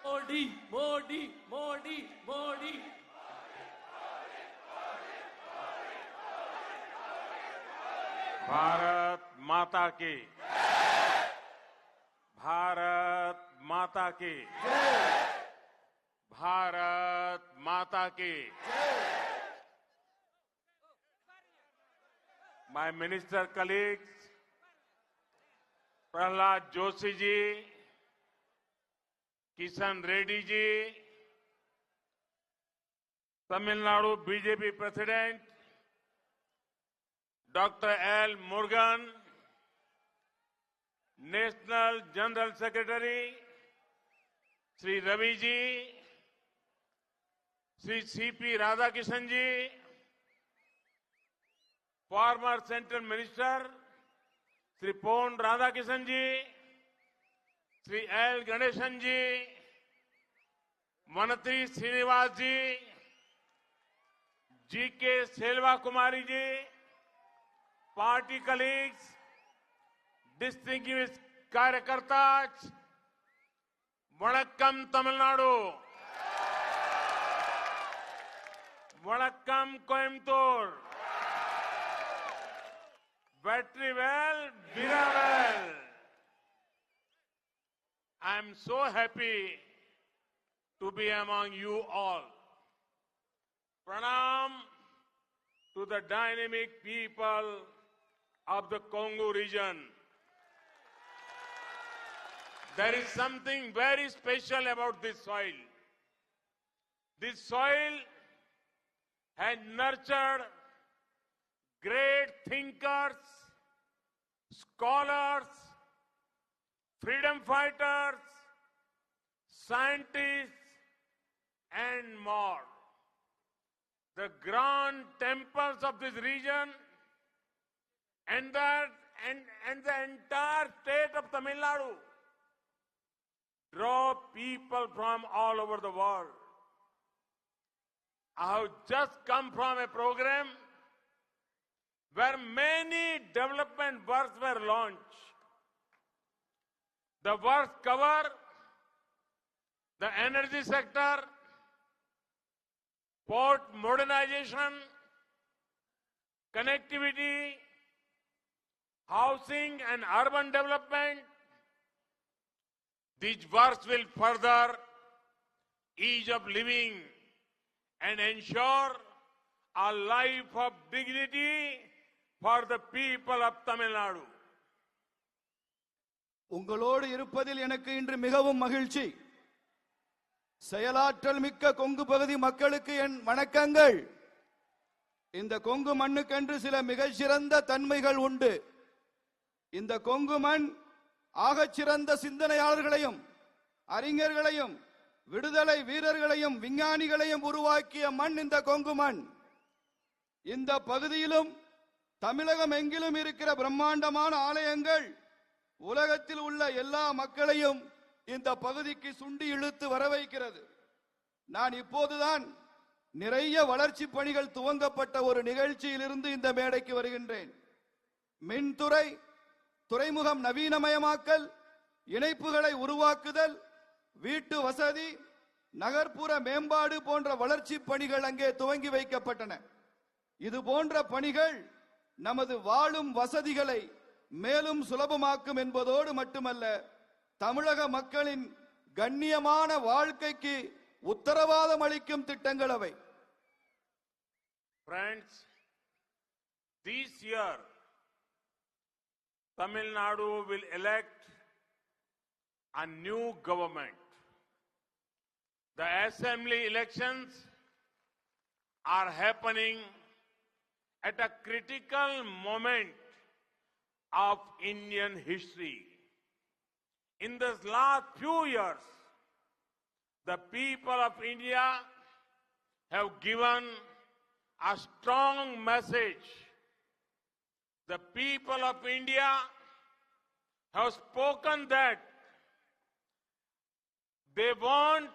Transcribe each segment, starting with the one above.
Modi, Modi, Modi, Modi. Bharat माता की, भारत माता की, भारत माता की. My minister colleagues, Prahlad Joshi ji, Kishan Reddy ji, Tamil Nadu BJP president doctor L Murugan, national general secretary Shri Ravi ji, Shri CP Radhakrishnan ji, former central minister Shri Pon Radhakrishnan ji, Shri L Ganesan ji, मंत्री Srinivas ji, G K Selvakumari ji, party colleagues, distinguished कार्यकर्ता, वणक्कम तमिलनाडु, वणक्कम Coimbatore, Vetrivel, वीरावेल. I am so happy to be among you all. Pranam to the dynamic people of the Congo region. There is something very special about this soil. This soil has nurtured great thinkers, scholars, freedom fighters, scientists, and more. The grand temples of this region and the entire state of Tamil Nadu draw people from all over the world. I have just come from a program where many development works were launched. The works cover the energy sector, port modernization, connectivity, housing and urban development. These works will further ease of living and ensure a life of dignity for the people of Tamil Nadu. உங்களோடு இருப்பதில் எனக்கு இன்று மிகவும் மகிழ்ச்சி. செயலாற்றல் மிக்க கொங்கு பகுதி மக்களுக்கு என் வணக்கங்கள். இந்த கொங்கு மண்ணுக்கென்று சில மிகச்சிறந்த தன்மைகள் உண்டு. இந்த கொங்கு மண் ஆகச்சிறந்த சிந்தனையாளர்களையும் அறிஞர்களையும் விடுதலை வீரர்களையும் விஞ்ஞானிகளையும் உருவாக்கிய மண் இந்த கொங்கு மண். இந்த பகுதியிலும் தமிழகம் எங்கிலும் இருக்கிற பிரம்மாண்டமான ஆலயங்கள் உலகத்தில் உள்ள எல்லா மக்களையும் இந்த பகுதிக்கு சுண்டி இழுத்து வரவைக்கிறது. நான் இப்போதுதான் நிறைய வளர்ச்சி பணிகள் துவங்கப்பட்ட ஒரு நிகழ்ச்சியிலிருந்து இந்த மேடைக்கு வருகின்றேன். மின்துறை, துறைமுகம் நவீனமயமாக்கல், இணைப்புகளை உருவாக்குதல், வீட்டு வசதி, நகர்ப்புற மேம்பாடு போன்ற வளர்ச்சி பணிகள் அங்கே துவங்கி வைக்கப்பட்டன. இது போன்ற பணிகள் நமது வாழும் வசதிகளை மேலும் சுலபமாக்கும் என்பதோடு மட்டுமல்ல, தமிழக மக்களின் கண்ணியமான வாழ்க்கைக்கு உத்தரவாதம் அளிக்கும் திட்டங்கள் அவை. Friends, this year Tamil Nadu will elect a new government. The assembly elections are happening at a critical moment of Indian history. In this last few years, the people of India have given a strong message. The people of India have spoken that they want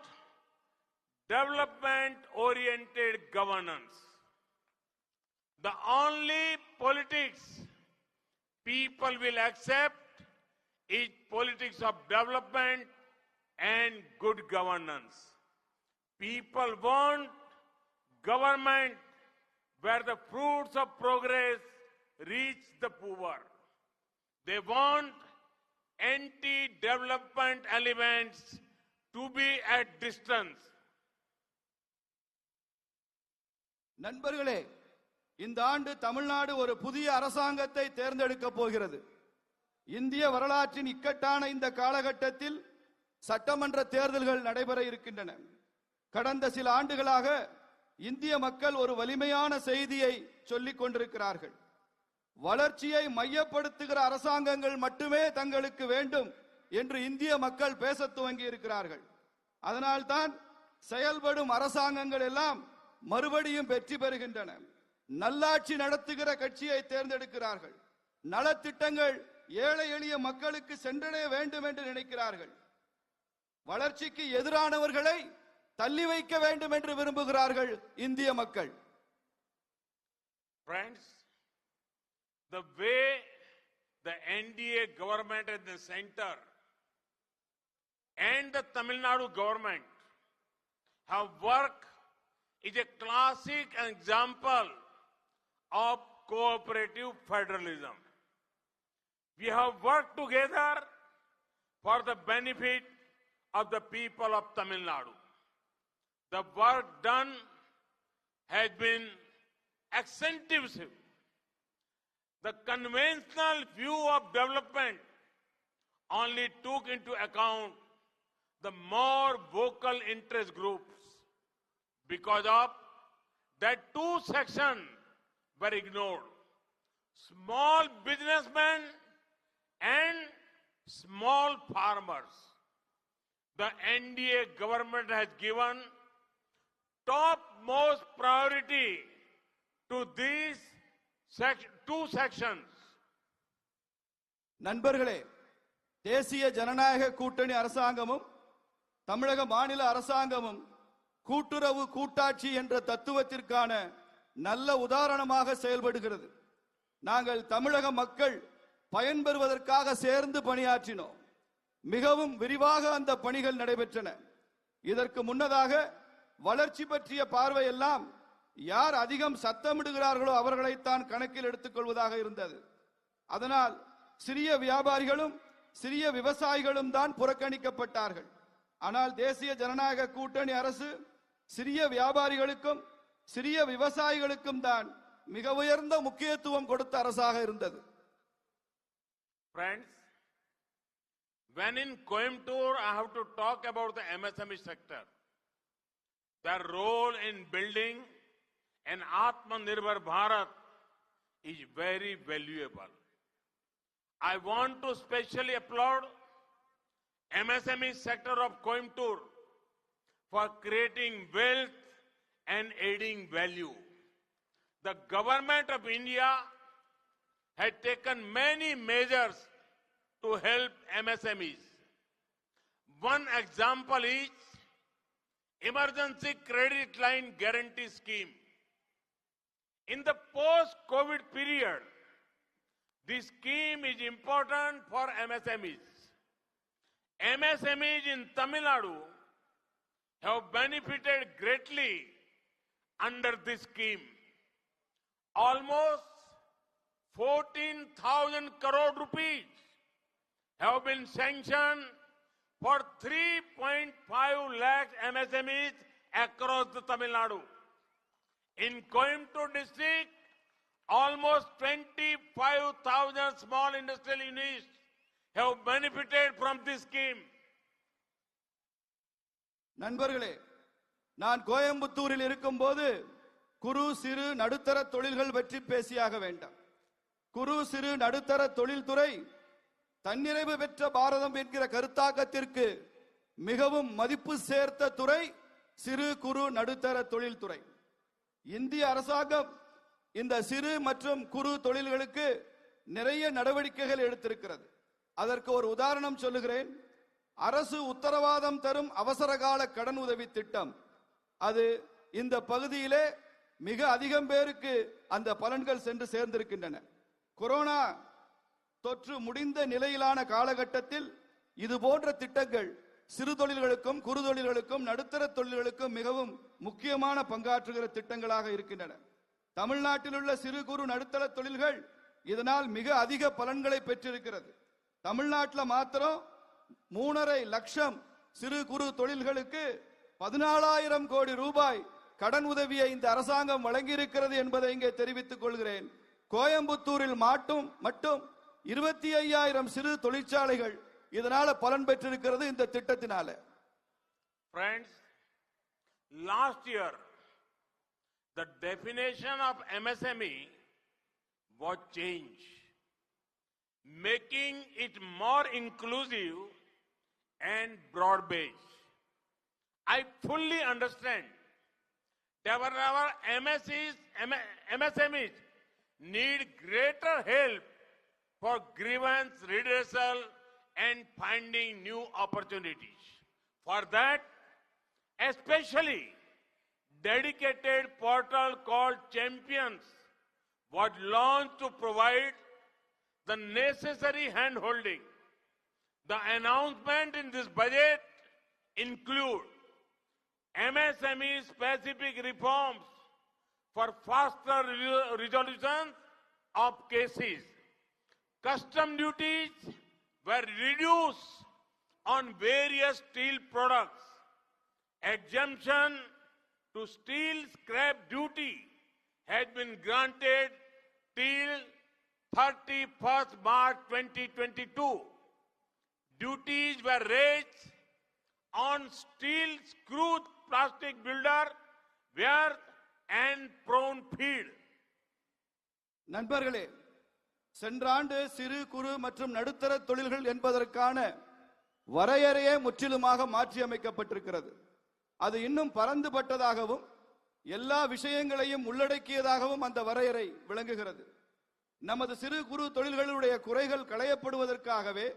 development-oriented governance. The only politics people will accept is politics of development and and good governance. People want government where the fruits of progress reach the poor. They want anti-development elements to be at distance. நண்பர்களே, இந்த ஆண்டு தமிழ்நாடு ஒரு புதிய அரசாங்கத்தை தேர்ந்தெடுக்க போகிறது. இந்திய வரலாற்றின் இக்கட்டான இந்த காலகட்டத்தில் சட்டமன்ற தேர்தல்கள் நடைபெற இருக்கின்றன. கடந்த சில ஆண்டுகளாக இந்திய மக்கள் ஒரு வலிமையான செய்தியை சொல்லிக் கொண்டிருக்கிறார்கள். வளர்ச்சியை மையப்படுத்துகிற அரசாங்கங்கள் மட்டுமே தங்களுக்கு வேண்டும் என்று இந்திய மக்கள் பேச துவங்கி இருக்கிறார்கள். அதனால்தான் செயல்படும் அரசாங்கங்கள் எல்லாம் மறுபடியும் வெற்றி பெறுகின்றன. நல்லாட்சி நடத்துகிற கட்சியை தேர்ந்தெடுக்கிறார்கள். நலத்திட்டங்கள் ஏழை எளிய மக்களுக்கு சென்றடைய வேண்டும் என்று நினைக்கிறார்கள். வளர்ச்சிக்கு எதிரானவர்களை தள்ளி வைக்க வேண்டும் என்று விரும்புகிறார்கள் இந்திய மக்கள். Friends, the way the NDA government at the center and the Tamil Nadu government have worked is a classic example of cooperative federalism. We have worked together for the benefit of the people of Tamil Nadu. The work done has been extensive. The conventional view of development only took into account the more vocal interest groups. Because of that, two sections were ignored: small businessmen and small farmers. The NDA government has given topmost priority to these two sections. நண்பர்களே, தேசிய ஜனநாயக கூட்டணி அரசாங்கமும் தமிழக மாநில அரசாங்கமும் கூட்டுறவு கூட்டாட்சி என்ற தத்துவத்திற்கான நல்ல உதாரணமாக செயல்படுகிறது. நாங்கள் தமிழக மக்கள் பயன்பெறுவதற்காக சேர்ந்து பணியாற்றினோம். மிகவும் விரிவாக அந்த பணிகள் நடைபெற்றன. இதற்கு முன்னதாக வளர்ச்சி பற்றிய பார்வை எல்லாம் யார் அதிகம் சத்தமிடுகிறார்களோ அவர்களைத்தான் கணக்கில் எடுத்துக் கொள்வதாக இருந்தது. அதனால் சிறிய வியாபாரிகளும் சிறிய விவசாயிகளும் தான் புறக்கணிக்கப்பட்டார்கள். ஆனால் தேசிய ஜனநாயக கூட்டணி அரசு சிறிய வியாபாரிகளுக்கும் சிறிய விவசாயிகளுக்கும் தான் மிக உயர்ந்த முக்கியத்துவம் கொடுத்த அரசாக இருந்தது. Friends, when in Coimbatore I have to talk about the MSME sector, their role in building an Atmanirbhar Bharat is very valuable. I want to specially applaud MSME sector of Coimbatore for creating wealth and adding value. The government of India had taken many measures to help MSMEs. One example is Emergency Credit Line Guarantee Scheme. In the post-COVID period, this scheme is important for MSMEs. MSMEs in Tamil Nadu have benefited greatly under this scheme. Almost 14,000 crore rupees have been sanctioned for 3.5 lakh MSMEs across the Tamil Nadu. In Coimbatore district, almost 25,000 small industrial units have benefited from this scheme. நண்பர்களே, நான் கோயம்புத்தூரில் இருக்கும்போது குறு சிறு நடுத்தர தொழில்கள் பற்றி பேசியாக வேண்டாம். குறு சிறு நடுத்தர தொழில்துறை தன்னிறைவு பெற்ற பாரதம் என்கிற கருத்தாக்கத்திற்கு மிகவும் மதிப்பு சேர்த்த துறை சிறு குறு நடுத்தர தொழில்துறை. இந்திய அரசாங்கம் இந்த சிறு மற்றும் குறு தொழில்களுக்கு நிறைய நடவடிக்கைகள் எடுத்திருக்கிறது. அதற்கு ஒரு உதாரணம் சொல்லுகிறேன். அரசு உத்தரவாதம் தரும் அவசரகால கடன் உதவி திட்டம், அது இந்த பகுதியிலே மிக அதிகம் பேருக்கு அந்த பலன்கள் சென்று சேர்ந்திருக்கின்றன. கொரோனா தொற்று முடிந்த நிலையிலான காலகட்டத்தில் இது போன்ற திட்டங்கள் சிறு தொழில்களுக்கும் குறு தொழில்களுக்கும் நடுத்தர தொழில்களுக்கும் மிகவும் முக்கியமான பங்காற்றுகிற திட்டங்களாக இருக்கின்றன. தமிழ்நாட்டில் உள்ள சிறு குறு நடுத்தர தொழில்கள் இதனால் மிக அதிக பலன்களை பெற்றிருக்கிறது. தமிழ்நாட்டில் மாத்திரம் 3.5 லட்சம் சிறு குறு தொழில்களுக்கு 14,000 கோடி ரூபாய் கடன் உதவியை இந்த அரசாங்கம் வழங்கியிருக்கிறது என்பதை இங்கே தெரிவித்துக் கொள்கிறேன். கோயம்புத்தூரில் மட்டும் 25,000 சிறு தொழிற்சாலைகள் இதனால பலன் பெற்றிருக்கிறது இந்த திட்டத்தினால. Friends, last year the definition of MSME was changed, making it more inclusive and broad-based. I fully understand that our MSMEs need greater help for grievance redressal and finding new opportunities. For that, especially dedicated portal called Champions was launched to provide the necessary hand-holding. The announcement in this budget include MSME-specific reforms for faster resolution of cases. Custom duties were reduced on various steel products. Exemption to steel scrap duty has been granted till 31st March 2022. Duties were raised on steel screw plastic builder, wear and prone feed. நண்பர்களே, சென்ற ஆண்டு சிறு குறு மற்றும் நடுத்தர தொழில்கள் என்பதற்கான வரையறையே முற்றிலுமாக மாற்றியமைக்கப்பட்டிருக்கிறது. அது இன்னும் பரந்துபட்டதாகவும் எல்லா விஷயங்களையும் உள்ளடக்கியதாகவும் அந்த வரையறை விளங்குகிறது. நமது சிறு குறு தொழில்களுடைய குறைகள் களையப்படுவதற்காகவே,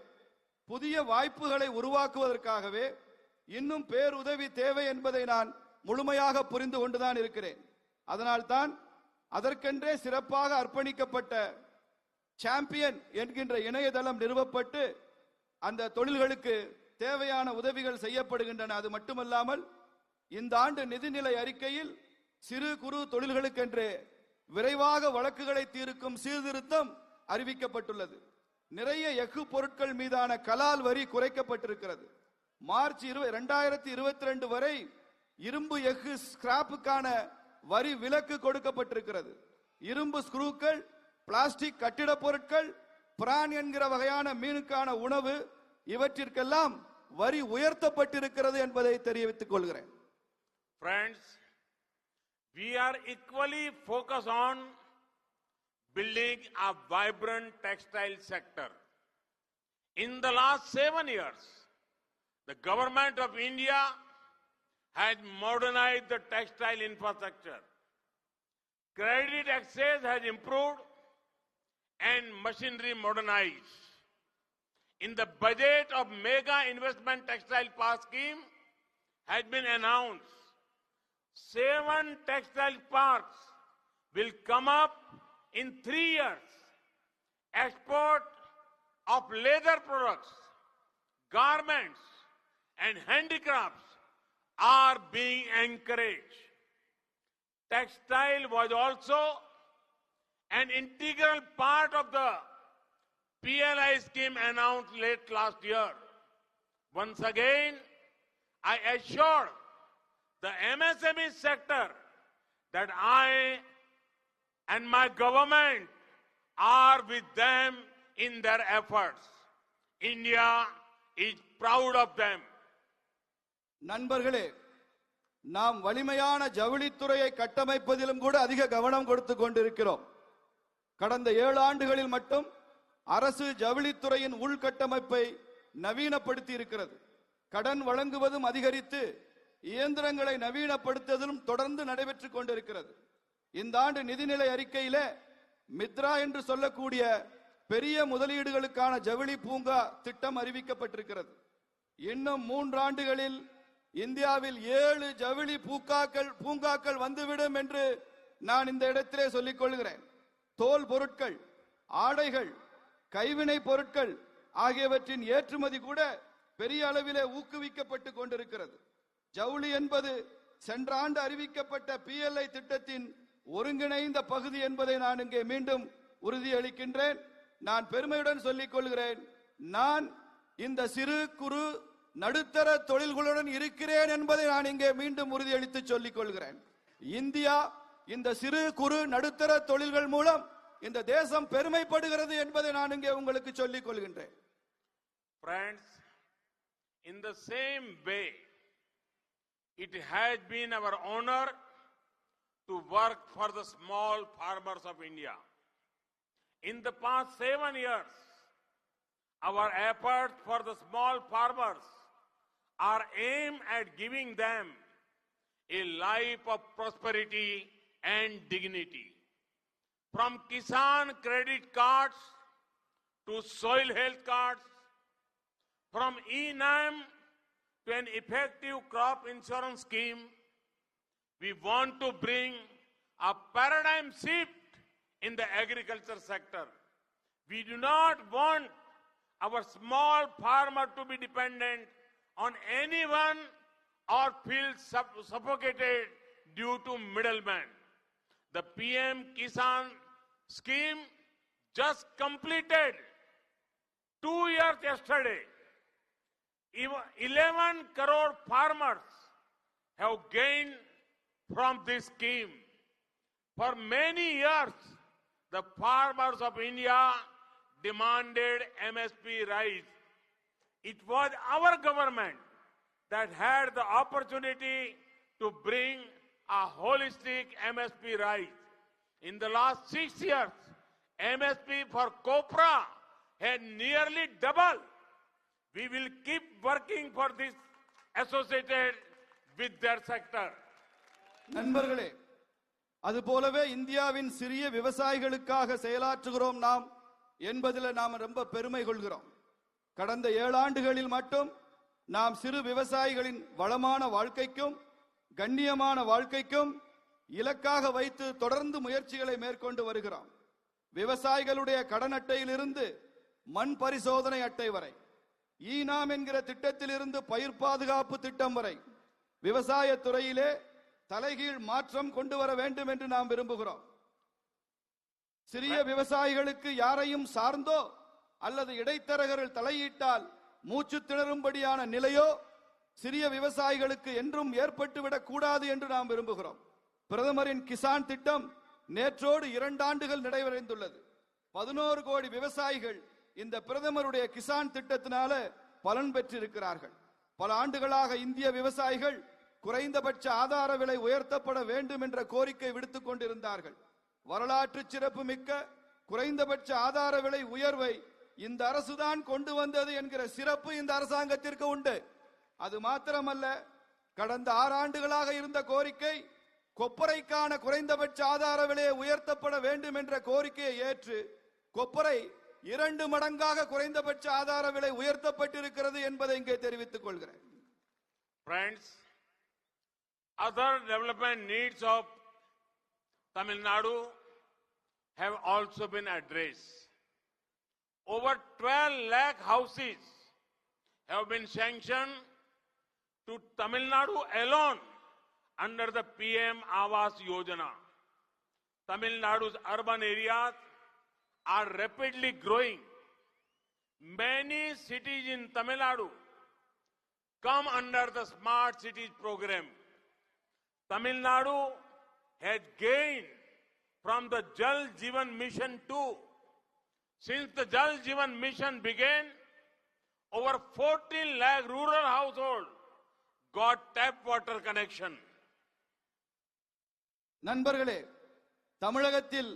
புதிய வாய்ப்புகளை உருவாக்குவதற்காகவே இன்னும் பேருதவி தேவை என்பதை நான் முழுமையாக புரிந்து கொண்டுதான் இருக்கிறேன். அதனால்தான் அதற்கென்றே சிறப்பாக அர்ப்பணிக்கப்பட்ட சாம்பியன் என்கின்ற இணையதளம் நிறுவப்பட்டு அந்த தொழில்களுக்கு தேவையான உதவிகள் செய்யப்படுகின்றன. அது மட்டுமல்லாமல் இந்த ஆண்டு நிதிநிலை அறிக்கையில் சிறு குறு தொழில்களுக்கென்று விரைவாக வழக்குகளை தீர்க்கும் சீர்திருத்தம் அறிவிக்கப்பட்டுள்ளது. நிறைய எஃகு பொருட்கள் மீதான கலால் வரி குறைக்கப்பட்டிருக்கிறது. மார்ச் 2022 வரை இரும்பு எஃகு ஸ்கிராப்புக்கான வரி விலக்கு கொடுக்கப்பட்டிருக்கிறது. இரும்பு ஸ்க்ரூக்கள், பிளாஸ்டிக் கட்டிட பொருட்கள், பிரான் என்கிற வகையான மீனுக்கான உணவு இவற்றிற்கெல்லாம் வரி உயர்த்தப்பட்டிருக்கிறது என்பதை தெரிவித்துக் கொள்கிறேன். Friends, we are equally focused on building a vibrant textile sector. In the last 7 years, the government of India has modernized the textile infrastructure. Credit access has improved and machinery modernized. In the budget of Mega Investment Textile Park Scheme has been announced. 7 textile parks will come up in 3 years. Export of leather products, garments and handicrafts are being encouraged. Textile was also an integral part of the PLI scheme announced late last year. Once again, I assure the MSME sector that I and my government are with them in their efforts. India is proud of them. நண்பர்களே, நாம் வலிமையான ஜவுளித்துறையை கட்டமைப்பதிலும் கூட அதிக கவனம் கொடுத்துக் கொண்டிருக்கிறோம். கடந்த 7 ஆண்டுகளில் மட்டும் அரசு ஜவுளித்துறையின் உள்கட்டமைப்பை நவீனப்படுத்தி இருக்கிறது. கடன் வழங்குவதும் அதிகரித்து இயந்திரங்களை நவீனப்படுத்துவதும் தொடர்ந்து நடைபெற்றுக் கொண்டிருக்கிறது. இந்த ஆண்டு நிதிநிலை அறிக்கையில மித்ரா என்று சொல்லக்கூடிய பெரிய முதலீடுகளுக்கான ஜவுளி பூங்கா திட்டம் அறிவிக்கப்பட்டிருக்கிறது. இன்னும் 3 ஆண்டுகளில் இந்தியாவில் 7 ஜவுளி பூங்காக்கள் வந்துவிடும் என்று நான் இந்த இடத்திலே சொல்லிக் கொள்கிறேன். தோல் பொருட்கள், ஆடைகள், கைவினை பொருட்கள் ஆகியவற்றின் ஏற்றுமதி கூட பெரிய அளவிலே ஊக்குவிக்கப்பட்டு கொண்டிருக்கிறது. ஜவுளி என்பது சென்ற ஆண்டு அறிவிக்கப்பட்ட PLI திட்டத்தின் ஒருங்கிணைந்த பகுதி என்பதை நான் இங்கே மீண்டும் உறுதியளிக்கின்றேன். நான் பெருமையுடன் சொல்லிக் கொள்கிறேன், நான் இந்த சிறு குறு நடுத்தர தொழில்களுடன் இருக்கிறேன் என்பதை நான் இங்கே மீண்டும் உறுதியளித்து சொல்லிக் கொள்கிறேன். இந்தியா இந்த சிறு குறு நடுத்தர தொழில்கள் மூலம் இந்த தேசம் பெருமைப்படுகிறது என்பதை நான் இங்கே உங்களுக்கு சொல்லிக் கொள்கின்றேன். Friends, in the same way, it has been our honor to work for the small farmers of India. In the past 7 years, our efforts for the small farmers are aimed at giving them a life of prosperity and dignity. From Kisan credit cards to soil health cards, from ENAM to an effective crop insurance scheme, we want to bring a paradigm shift in the agriculture sector. We do not want our small farmer to be dependent on anyone or feel suffocated due to middlemen. The PM Kisan scheme just completed 2 years yesterday. 11 crore farmers have gained from this scheme. For many years, the farmers of India demanded MSP rise. It was our government that had the opportunity to bring a holistic MSP rise. In the last 6 years, MSP for copra had nearly doubled. We will keep working for this associated with their sector. நண்பர்களே, அதுபோலவே இந்தியாவின் சிறிய விவசாயிகளுக்காக செயலாற்றுகிறோம் நாம் என்பதில் நாம் ரொம்ப பெருமை கொள்கிறோம். கடந்த 7 ஆண்டுகளில் மட்டும் நாம் சிறு விவசாயிகளின் வளமான வாழ்க்கைக்கும் கண்ணியமான வாழ்க்கைக்கும் இலக்காக வைத்து தொடர்ந்து முயற்சிகளை மேற்கொண்டு வருகிறோம். விவசாயிகளுடைய கடன் அட்டையிலிருந்து மண் பரிசோதனை அட்டை வரை, ஈனாம் என்கிற திட்டத்திலிருந்து பயிர் பாதுகாப்பு திட்டம் வரை விவசாய துறையிலே தலைகீழ் மாற்றம் கொண்டு வர வேண்டும் என்று நாம் விரும்புகிறோம். சிறிய விவசாயிகளுக்கு யாரையும் சார்ந்தோ அல்லது இடைத்தரகர்கள் தலையிட்டால் மூச்சு திணறும்படியான நிலையோ சிறிய விவசாயிகளுக்கு என்றும் ஏற்பட்டுவிடக் கூடாது என்று நாம் விரும்புகிறோம். பிரதமரின் கிசான் திட்டம் நேற்றோடு 2 ஆண்டுகள் நிறைவடைந்துள்ளது. 11 கோடி விவசாயிகள் இந்த பிரதமருடைய கிசான் திட்டத்தினால பலன் பெற்றிருக்கிறார்கள். பல ஆண்டுகளாக இந்திய விவசாயிகள் குறைந்தபட்ச ஆதார விலை உயர்த்தப்பட வேண்டும் என்ற கோரிக்கை விடுத்துக் கொண்டிருந்தார்கள். வரலாற்று சிறப்பு மிக்க குறைந்தபட்ச ஆதார விலை உயர்வை இந்த அரசுதான் கொண்டு வந்தது என்கிற சிறப்பு இந்த அரசாங்கத்திற்கு உண்டு. அது மாத்திரமல்ல, கடந்த 6 ஆண்டுகளாக இருந்த கோரிக்கை கொப்பரைக்கான குறைந்தபட்ச ஆதார விலையை உயர்த்தப்பட வேண்டும் என்ற கோரிக்கையை ஏற்று கொப்பரை 2 மடங்காக குறைந்தபட்ச ஆதார விலை உயர்த்தப்பட்டிருக்கிறது என்பதை இங்கே தெரிவித்துக் கொள்கிறேன். Friends, other development needs of Tamil Nadu have also been addressed. Over 12 lakh houses have been sanctioned to Tamil Nadu alone under the PM Awas Yojana. Tamil Nadu's urban areas are rapidly growing. Many cities in Tamil Nadu come under the Smart Cities program. Tamil Nadu has gained from the Jal Jeevan Mission too. Since the Jal Jeevan Mission began, over 14 lakh rural households got tap water connection. நண்பர்களே, தமிழகத்தில்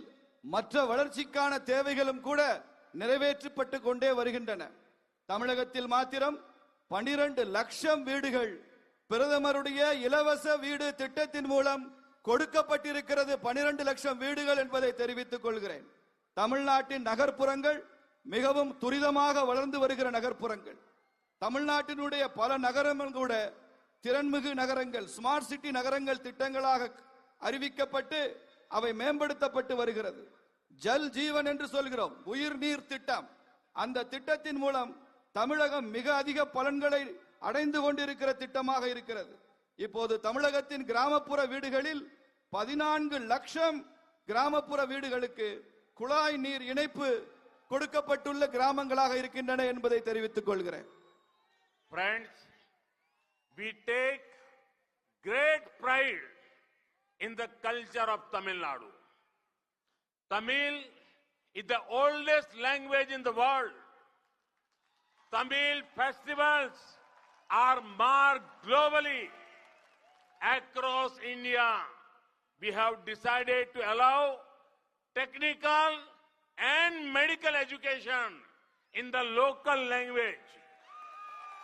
மற்ற வளர்ச்சிக்கான தேவைகளும் கூட நிறைவேற்றப்பட்டு கொண்டே வருகின்றன. தமிழகத்தில் மாத்திரம் 12 லட்சம் வீடுகள் பிரதமருடைய இலவச வீடு திட்டத்தின் மூலம் கொடுக்கப்பட்டிருக்கிறது. 12 லட்சம் வீடுகள் என்பதை தெரிவித்துக் கொள்கிறேன். தமிழ்நாட்டின் நகர்ப்புறங்கள் மிகவும் துரிதமாக வளர்ந்து வருகிற நகர்ப்புறங்கள். தமிழ்நாட்டினுடைய பல நகரங்கள் கூட திறன்மிகு நகரங்கள், ஸ்மார்ட் சிட்டி நகரங்கள் திட்டங்களாக அறிவிக்கப்பட்டு அவை மேம்படுத்தப்பட்டு வருகிறது. ஜல் ஜீவன் என்று சொல்கிறோம், உயிர் நீர் திட்டம். அந்த திட்டத்தின் மூலம் தமிழகம் மிக அதிக பலன்களை அடைந்து கொண்டிருக்கிற திட்டமாக இருக்கிறது. இப்போது தமிழகத்தின் கிராமப்புற வீடுகளில் 14 லட்சம் கிராமப்புற வீடுகளுக்கு குழாய் நீர் இணைப்பு கொடுக்கப்பட்டுள்ள கிராமங்களாக இருக்கின்றன என்பதை தெரிவித்துக் கொள்கிறேன். Friends, we take great pride in the culture of Tamil Nadu. Tamil is the oldest language in the world. Tamil festivals are marked globally. Across India, we have decided to allow technical and medical education in the local language.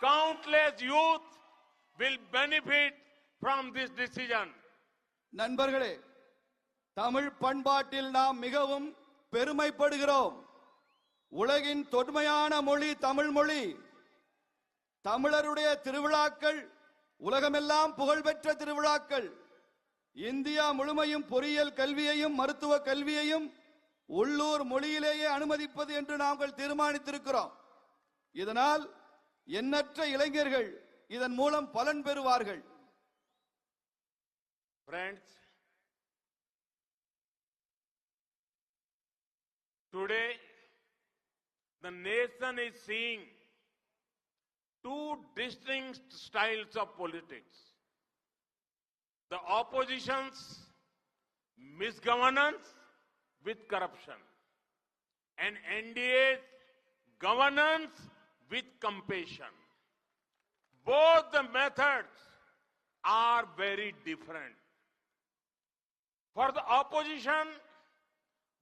Countless youth will benefit from this decision. நண்பர்களே, தமிழ் பண்பாட்டில் நாம் மிகவும் பெருமைப்படுகிறோம். உலகின் தொன்மையான மொழி தமிழ் மொழி. தமிழருடைய திருவிழாக்கள் உலகமெல்லாம் புகழ்பெற்ற திருவிழாக்கள். இந்தியா முழுமையும் பொறியியல் கல்வியையும் மருத்துவ கல்வியையும் உள்ளூர் மொழியிலேயே அனுமதிப்பது என்று நாங்கள் தீர்மானித்திருக்கிறோம். இதனால் எண்ணற்ற இளைஞர்கள் இதன் மூலம் பலன் பெறுவார்கள். Friends, today the nation is seeing two distinct styles of politics. The opposition's misgovernance with corruption and NDA's governance with compassion. Both the methods are very different. For the opposition,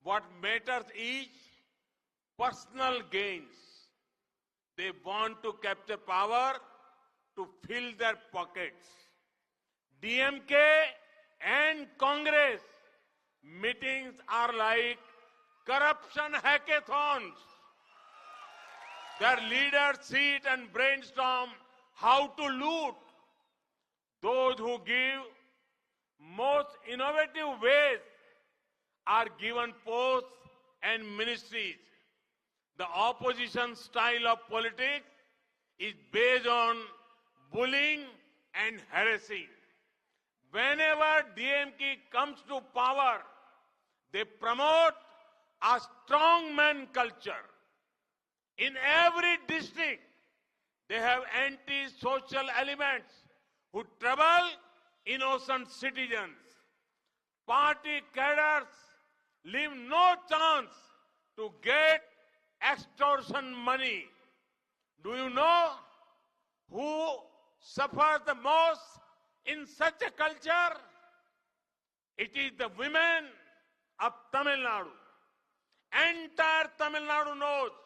what matters is personal gains. They want to capture power to fill their pockets. DMK and Congress meetings are like corruption hackathons. Their leaders sit and brainstorm how to loot. Those who give most innovative ways are given posts and ministries. The opposition style of politics is based on bullying and harassing. Whenever DMK comes to power, they promote a strongman culture. In every district, they have anti-social elements who trouble innocent citizens. Party cadres leave no chance to get extortion money. Do you know who suffers the most in such a culture? It is the women of Tamil Nadu. Entire Tamil Nadu knows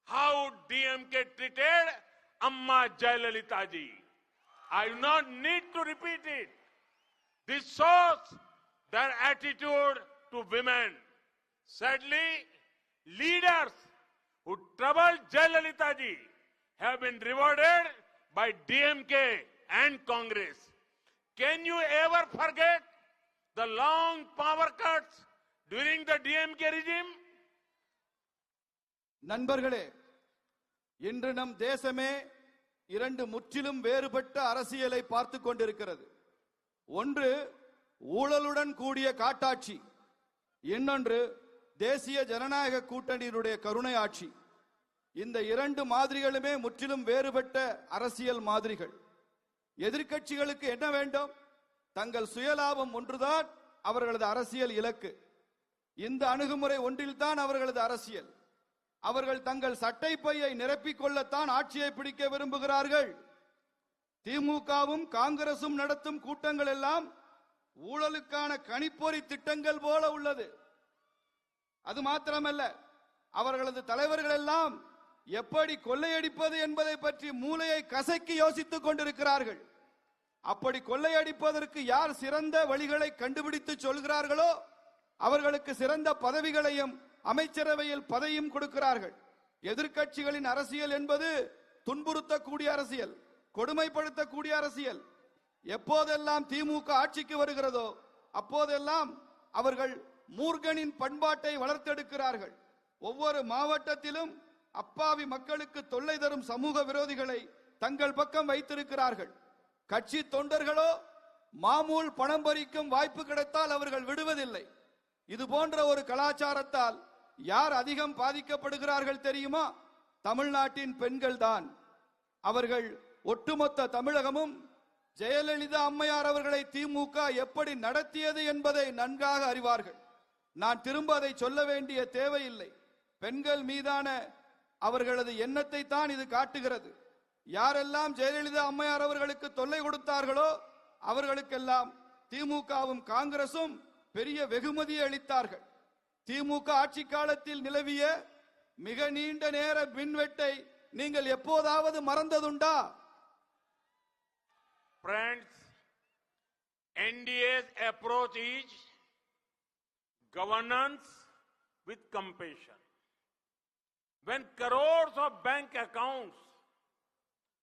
how DMK treated Amma Jayalalitha ji. I do not need to repeat it. This shows their attitude to women. Sadly, leaders who troubled Jayalalitha ji have been rewarded by DMK and Congress. Can you ever forget the long power cuts during the DMK regime? நண்பர்களே, இன்று நம் தேசமே இரண்டு முற்றிலும் வேறுபட்ட அரசியலை பார்த்து கொண்டிருக்கிறது. ஒன்று ஊழலுடன் கூடிய காட்டாட்சி, இன்னொன்று தேசிய ஜனநாயக கூட்டணியினுடைய கருணை ஆட்சி. இந்த இரண்டு மாதிரிகளுமே முற்றிலும் வேறுபட்ட அரசியல் மாதிரிகள். எதிர்க்கட்சிகளுக்கு என்ன வேண்டும்? தங்கள் சுயலாபம் ஒன்றுதான் அவர்களது அரசியல் இலக்கு. இந்த அணுகுமுறை ஒன்றில்தான் அவர்களது அரசியல். அவர்கள் தங்கள் சட்டை பையை நிரப்பிக் கொள்ளத்தான் ஆட்சியை பிடிக்க விரும்புகிறார்கள். திமுகவும் காங்கிரசும் நடத்தும் கூட்டங்கள் எல்லாம் ஊழலுக்கான கணிப்பொறி திட்டங்கள் போல உள்ளது. அது மாத்திரமல்ல, அவர்களது தலைவர்கள் எல்லாம் எப்படி கொள்ளையடிப்பது என்பதை பற்றி மூளையை கசக்கி யோசித்துக் கொண்டிருக்கிறார்கள். அப்படி கொள்ளையடிப்பதற்கு யார் சிறந்த வழிகளை கண்டுபிடித்து சொல்கிறார்களோ அவர்களுக்கு சிறந்த பதவிகளையும் அமைச்சரவையில் பதவியும் கொடுக்கிறார்கள். எதிர்க்கட்சிகளின் அரசியல் என்பது துன்புறுத்தக்கூடிய அரசியல், கொடுமைப்படுத்தக்கூடிய அரசியல். எப்போதெல்லாம் திமுக ஆட்சிக்கு வருகிறதோ அப்போதெல்லாம் அவர்கள் மூர்கனின் பண்பாட்டை வளர்த்தெடுக்கிறார்கள். ஒவ்வொரு மாவட்டத்திலும் அப்பாவி மக்களுக்கு தொல்லை தரும் சமூக விரோதிகளை தங்கள் பக்கம் வைத்திருக்கிறார்கள். கட்சி தொண்டர்களோ மாமூல் பணம் பறிக்கும் வாய்ப்பு கிடைத்தால் அவர்கள் விடுவதில்லை. இது போன்ற ஒரு கலாச்சாரத்தால் யார் அதிகம் பாதிக்கப்படுகிறார்கள் தெரியுமா? தமிழ்நாட்டின் பெண்கள் தான். அவர்கள் ஒட்டுமொத்த தமிழகமும் ஜெயலலிதா அம்மையார் அவர்களை திமுக எப்படி நடத்தியது என்பதை நன்காக அறிவார்கள். நான் திரும்ப அதை சொல்ல வேண்டிய தேவையில்லை. பெண்கள் மீதான அவர்களது எண்ணத்தை தான் இது காட்டுகிறது. யாரெல்லாம் ஜெயலலிதா அம்மையார் அவர்களுக்கு தொல்லை கொடுத்தார்களோ அவர்களுக்கெல்லாம் திமுகவும் காங்கிரசும் பெரிய வெகுமதியை அளித்தார்கள். திமுக ஆட்சி காலத்தில் நிலவிய மிக நீண்ட நேர மின்வெட்டை நீங்கள் எப்போதாவது மறந்ததுண்டா? Friends, NDA's approach is governance with compassion. When crores of bank accounts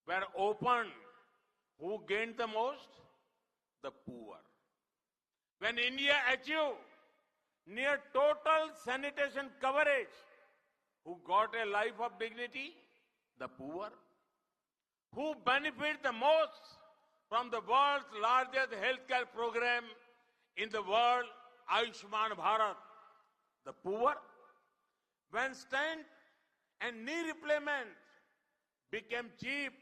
were opened, who gained the most? The poor. When India achieved near total sanitation coverage, who got a life of dignity? The poor. Who benefit the most from the world's largest healthcare program in the world, Ayushman Bharat? The poor. When stent and knee replacement became cheap,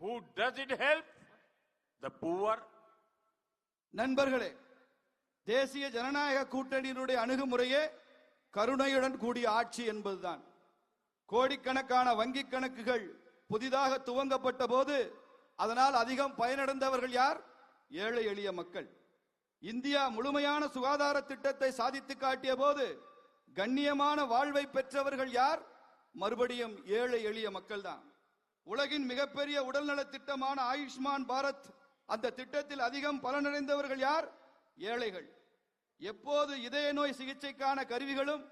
who does it help? The poor. நண்பர்களே, தேசிய ஜனநாயக கூட்டணியினுடைய அணுகுமுறையே கருணையுடன் கூடிய ஆட்சி என்பதுதான். கோடிக்கணக்கான வங்கி கணக்குகள் புதிதாக துவங்கப்பட்ட போது அதனால் அதிகம் பயனடைந்தவர்கள் யார்? ஏழை எளிய மக்கள். இந்தியா முழுமையான சுகாதார திட்டத்தை சாதித்து காட்டிய போது கண்ணியமான வாழ்வை பெற்றவர்கள் யார்? மறுபடியும் ஏழை எளிய மக்கள் தான். உலகின் மிகப்பெரிய உடல்நல திட்டமான ஆயுஷ்மான் பாரத், அந்த திட்டத்தில் அதிகம் பலனடைந்தவர்கள் யார்? ஏழைகள். எப்போது இதய நோய் சிகிச்சைக்கான கருவிகளும்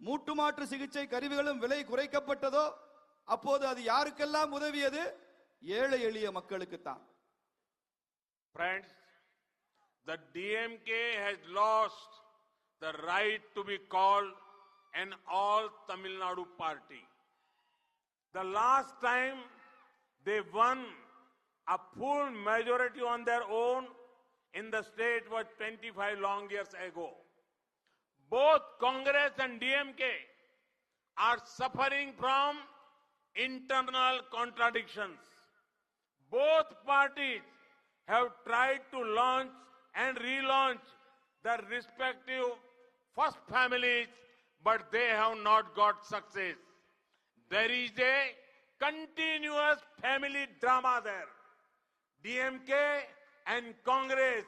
மூட்டு மாற்று சிகிச்சை கருவிகளும் விலை குறைக்கப்பட்டதோ அப்போது அது யாருக்கெல்லாம் உதவியது? ஏழை எளிய மக்களுக்கு தான். Friends, the DMK has lost the right to be called an all Tamil Nadu party. The last time they won a full majority on their own in the state was 25 long years ago. Both Congress and DMK are suffering from internal contradictions. Both parties have tried to launch and relaunch their respective first families, but they have not got success. There is a continuous family drama there. DMK and Congress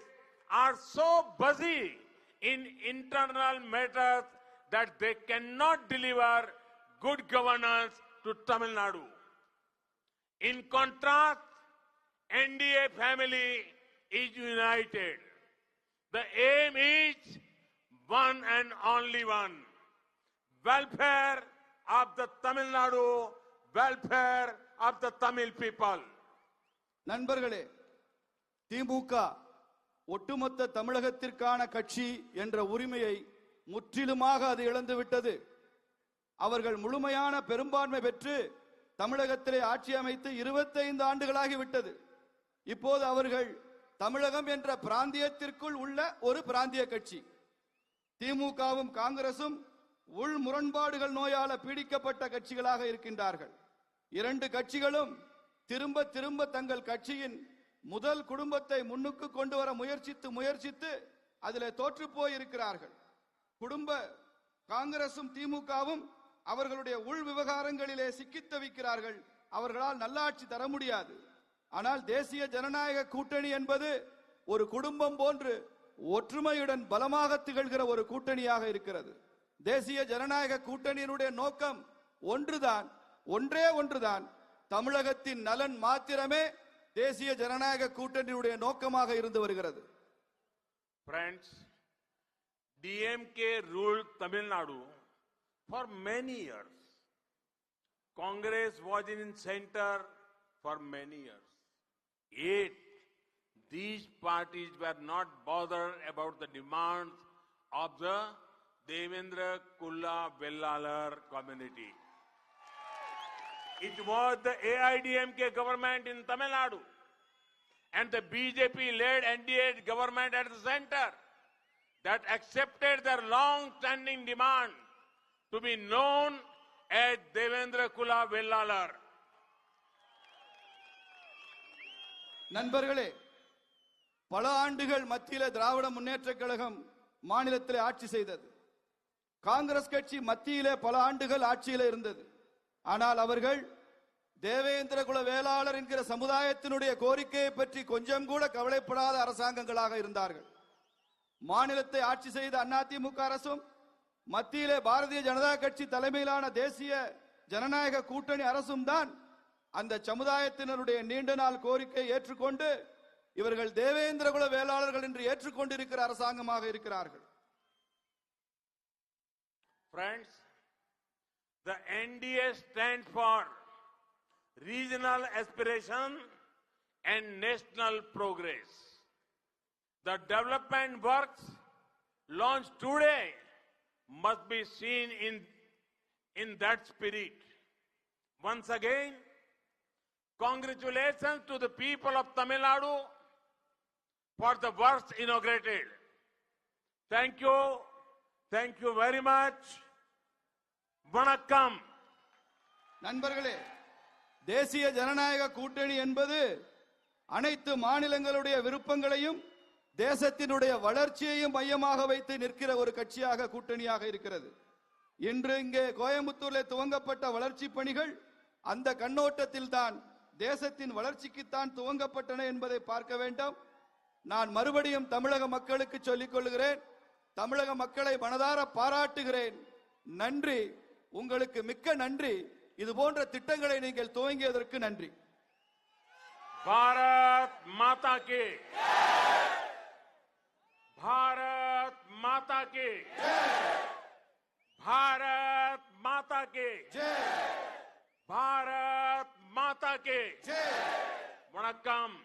are so busy in internal matters that they cannot deliver good governance to Tamil Nadu. In contrast, NDA family is united. The aim is one and only one: welfare of the Tamil Nadu, welfare of the Tamil people. நண்பர்களே, திமுக ஒட்டுமொத்த தமிழகத்திற்கான கட்சி என்ற உரிமையை முற்றிலுமாக அது இழந்துவிட்டது. அவர்கள் முழுமையான பெரும்பான்மை பெற்று தமிழகத்திலே ஆட்சி அமைத்து 25 ஆண்டுகளாகிவிட்டது. இப்போது அவர்கள் தமிழகம் என்ற பிராந்தியத்திற்குள் உள்ள ஒரு பிராந்திய கட்சி. திமுகவும் காங்கிரசும் உள் முரண்பாடுகள் நோயால பீடிக்கப்பட்ட கட்சிகளாக இருக்கின்றார்கள். இரண்டு கட்சிகளும் திரும்ப திரும்ப தங்கள் கட்சியின் முதல் குடும்பத்தை முன்னுக்கு கொண்டு வர முயற்சித்து அதிலே தோற்று போயிருக்கிறார்கள். காங்கிரசும் திமுகவும் அவர்களுடைய உள் விவகாரங்களிலே சிக்கித் தவிக்கிறார்கள். அவர்களால் நல்லாட்சி தர முடியாது. ஆனால் தேசிய ஜனநாயக கூட்டணி என்பது ஒரு குடும்பம் போன்று ஒற்றுமையுடன் பலமாக திகழ்கிற ஒரு கூட்டணியாக இருக்கிறது. தேசிய ஜனநாயக கூட்டணியினுடைய நோக்கம் ஒன்றே ஒன்றுதான். தமிழகத்தின் நலன் மாத்திரமே தேசிய ஜனநாயக கூட்டணியுடைய நோக்கமாக இருந்து வருகிறது. Friends, DMK ruled Tamil Nadu for many years. Congress was in center for many years. Yet, these parties were not bothered about the demands of the Devendra Kulla Vellalar community. It was the AIDMK government in Tamil Nadu and the BJP-led NDA government at the center that accepted their long-standing demand to be known as Devendra Kula Vellalar. நண்பர்களே, பல ஆண்டுகள் மத்தியில திராவிட முன்னேற்றக் கழகம் மாநிலத்தில் ஆட்சி செய்தது. காங்கிரஸ் கட்சி மத்தியிலே பல ஆண்டுகள் ஆட்சியில் இருந்தது. ஆனால் அவர்கள் தேவேந்திர குல வேளாளர் என்கிற சமுதாயத்தினுடைய கோரிக்கையை பற்றி கொஞ்சம் கூட கவலைப்படாத அரசாங்கங்களாக இருந்தார்கள். மாநிலத்தை ஆட்சி செய்த அதிமுக அரசும் மத்தியிலே பாரதிய ஜனதா கட்சி தலைமையிலான தேசிய ஜனநாயக கூட்டணி அரசும் தான் அந்த சமுதாயத்தினருடைய நீண்ட நாள் கோரிக்கை ஏற்றுக்கொண்டு இவர்கள் தேவேந்திர குல வேளாளர்கள் என்று ஏற்றுக்கொண்டிருக்கிற அரசாங்கமாக இருக்கிறார்கள். Friends, the NDA stands for regional aspiration and national progress. The development works launched today must be seen in that spirit. Once again, congratulations to the people of Tamil Nadu for the works inaugurated. Thank you. Thank you very much. Vanakkam. நண்பர்களே, தேசிய ஜனநாயக கூட்டணி என்பது அனைத்து மாநிலங்களுடைய விருப்பங்களையும் தேசத்தினுடைய வளர்ச்சியையும் மையமாக வைத்து நிற்கிற ஒரு கட்சியாக கூட்டணியாக இருக்கிறது. இன்று இங்கே கோயம்புத்தூரில் துவங்கப்பட்ட வளர்ச்சி பணிகள் அந்த கண்ணோட்டத்தில் தான் தேசத்தின் வளர்ச்சிக்குத்தான் துவங்கப்பட்டன என்பதை பார்க்க வேண்டும். நான் மறுபடியும் தமிழக மக்களுக்கு சொல்லிக் கொள்கிறேன், தமிழக மக்களை மனதார பாராட்டுகிறேன். நன்றி, உங்களுக்கு மிக்க நன்றி. இது போன்ற திட்டங்களை நீங்கள் துவங்கியதற்கு நன்றி. பாரத் மாதா கி ஜெய். பாரத் மாதா கி ஜெய். பாரத் மாதா கி ஜெய். பாரத் மாதா கி ஜெய். வணக்கம்.